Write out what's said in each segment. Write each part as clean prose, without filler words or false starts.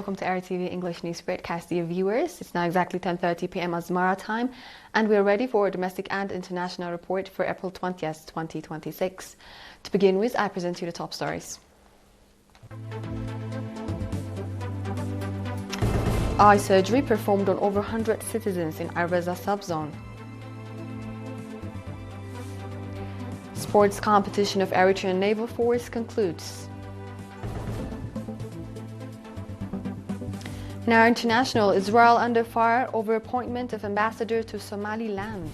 Welcome to ERi-TV English News Broadcast, dear viewers. It's now exactly 10:30 p.m. Asmara time, and we're ready for a domestic and international report for April 20th, 2026. To begin with, I present you the top stories. Eye surgery performed on over 100 citizens in Areza subzone. Sports competition of Eritrean Naval Force concludes. Now international, Israel under fire over appointment of ambassador to Somaliland.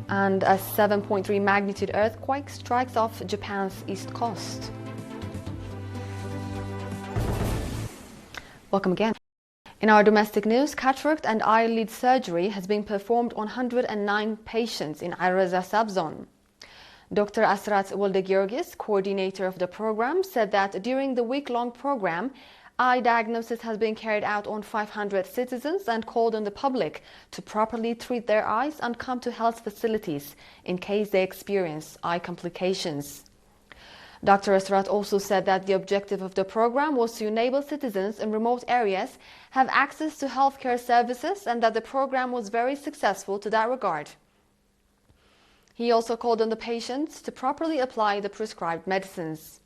And a 7.3 magnitude earthquake strikes off Japan's east coast. Welcome again. In our domestic news, cataract and eyelid surgery has been performed on 109 patients in Areza subzone. Dr. Asrat Woldegiorgis, coordinator of the program, said that during the week-long program, eye diagnosis has been carried out on 500 citizens and called on the public to properly treat their eyes and come to health facilities in case they experience eye complications. Dr. Asrat also said that the objective of the program was to enable citizens in remote areas have access to healthcare services and that the program was very successful to that regard. He also called on the patients to properly apply the prescribed medicines.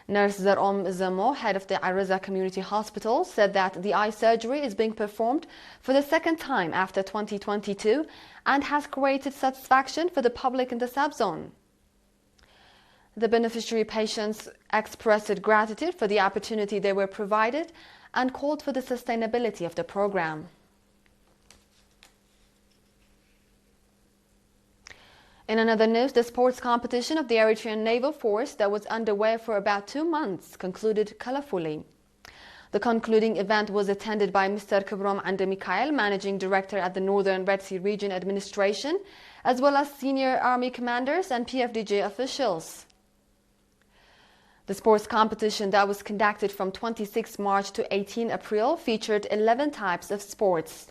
Nurse Zarom Zamo, head of the Areza Community Hospital, said that the eye surgery is being performed for the second time after 2022 and has created satisfaction for the public in the subzone. The beneficiary patients expressed gratitude for the opportunity they were provided and called for the sustainability of the program. In another news, the sports competition of the Eritrean Naval Force that was underway for about 2 months concluded colorfully. The concluding event was attended by Mr. Kibrom Andemikael, Managing Director at the Northern Red Sea Region Administration, as well as senior army commanders and PFDJ officials. The sports competition that was conducted from 26 March to 18 April featured 11 types of sports.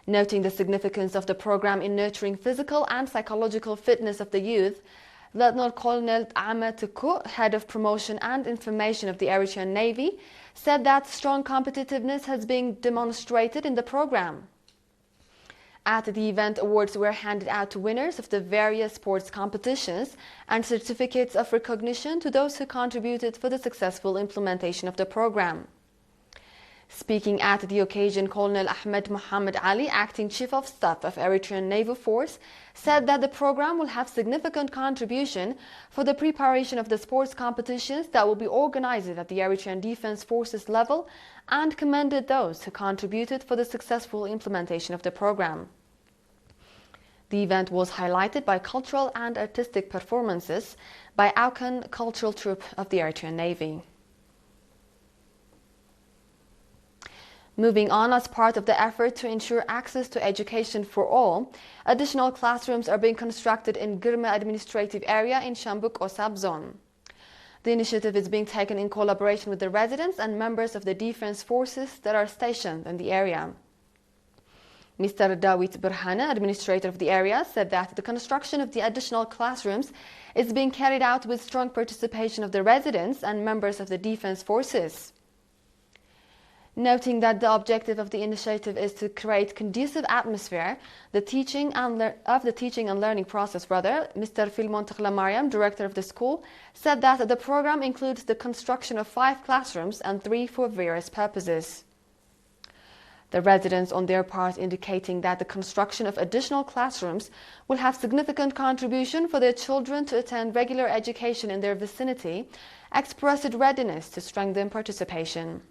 Noting the significance of the program in nurturing physical and psychological fitness of the youth, Lieutenant Colonel Ahmed Tuku, head of promotion and information of the Eritrean Navy, said that strong competitiveness has been demonstrated in the program. At the event, awards were handed out to winners of the various sports competitions and certificates of recognition to those who contributed for the successful implementation of the program. Speaking at the occasion, Colonel Ahmed Mohammed Ali, acting Chief of Staff of Eritrean Naval Force, said that the program will have significant contribution for the preparation of the sports competitions that will be organized at the Eritrean Defense Forces level and commended those who contributed for the successful implementation of the program. The event was highlighted by cultural and artistic performances by Aukan Cultural Troupe of the Eritrean Navy. Moving on, as part of the effort to ensure access to education for all, additional classrooms are being constructed in Girma administrative area in Shambuk subzone. The initiative is being taken in collaboration with the residents and members of the defense forces that are stationed in the area. Mr. Dawit Burhana, administrator of the area, said that the construction of the additional classrooms is being carried out with strong participation of the residents and members of the defense forces. Noting that the objective of the initiative is to create conducive atmosphere, the teaching and learning process, Mr. Filmon Mariam, director of the school, said that the program includes the construction of 5 classrooms and 3 for various purposes. The residents, on their part, indicating that the construction of additional classrooms will have significant contribution for their children to attend regular education in their vicinity, expressed readiness to strengthen participation.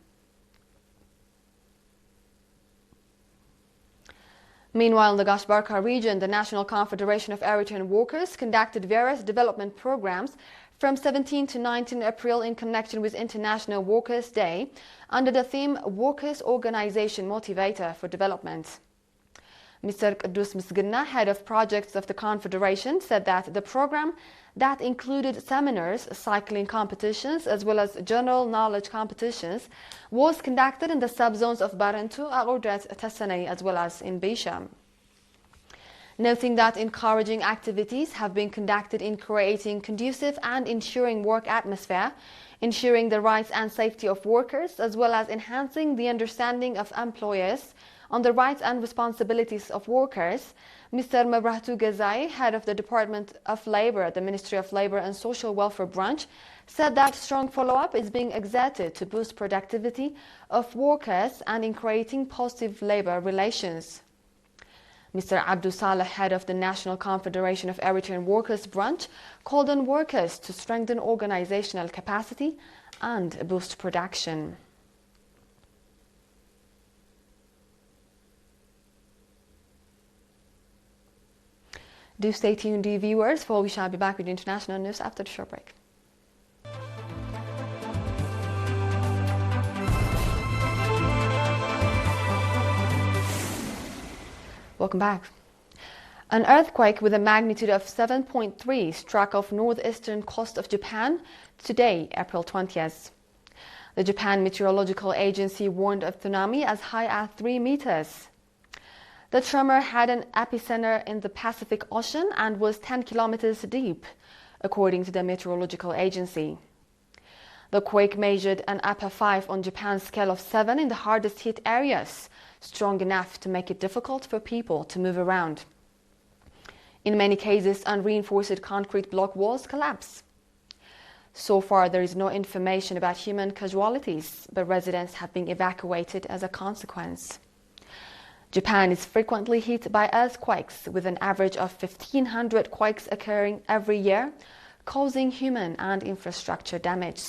Meanwhile, in the Gashbarka region, the National Confederation of Eritrean Workers conducted various development programs from 17 to 19 April in connection with International Workers' Day under the theme Workers' Organization Motivator for Development. Mr. Qudus Misgina, head of projects of the Confederation, said that the program that included seminars, cycling competitions, as well as general knowledge competitions, was conducted in the subzones of Barentu, Agordet, Tassanei, as well as in Beisham. Noting that encouraging activities have been conducted in creating conducive and ensuring work atmosphere, ensuring the rights and safety of workers, as well as enhancing the understanding of employers on the rights and responsibilities of workers. Mr. Mabrahtu Ghazai, head of the Department of Labor at the Ministry of Labor and Social Welfare Branch, said that strong follow-up is being exerted to boost productivity of workers and in creating positive labor relations. Mr. Abdul Saleh, head of the National Confederation of Eritrean Workers Branch, called on workers to strengthen organizational capacity and boost production. Do stay tuned, dear viewers, for we shall be back with international news after the short break. Welcome back. An earthquake with a magnitude of 7.3 struck off northeastern coast of Japan today, April 20th. The Japan Meteorological Agency warned of tsunami as high as 3 meters. The tremor had an epicenter in the Pacific Ocean and was 10 kilometers deep, according to the meteorological agency. The quake measured an upper 5 on Japan's scale of 7 in the hardest hit areas, strong enough to make it difficult for people to move around. In many cases, unreinforced concrete block walls collapse. So far, there is no information about human casualties, but residents have been evacuated as a consequence. Japan is frequently hit by earthquakes, with an average of 1,500 quakes occurring every year, causing human and infrastructure damage.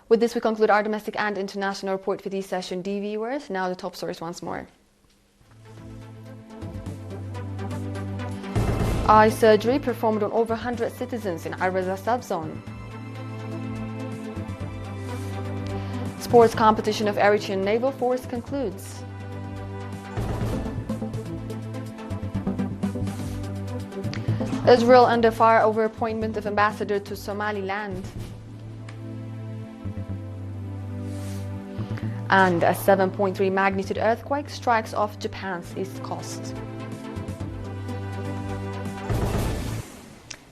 With this, we conclude our domestic and international report for this session, dear viewers. Now the top stories once more. Eye surgery performed on over 100 citizens in Areza subzone. Sports competition of Eritrean Naval Force concludes. Israel under fire over appointment of ambassador to Somaliland. And a 7.3 magnitude earthquake strikes off Japan's east coast.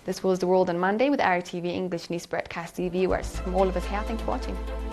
This was The World on Monday with ERi-TV English news broadcast viewers. From all of us here, thank you for watching.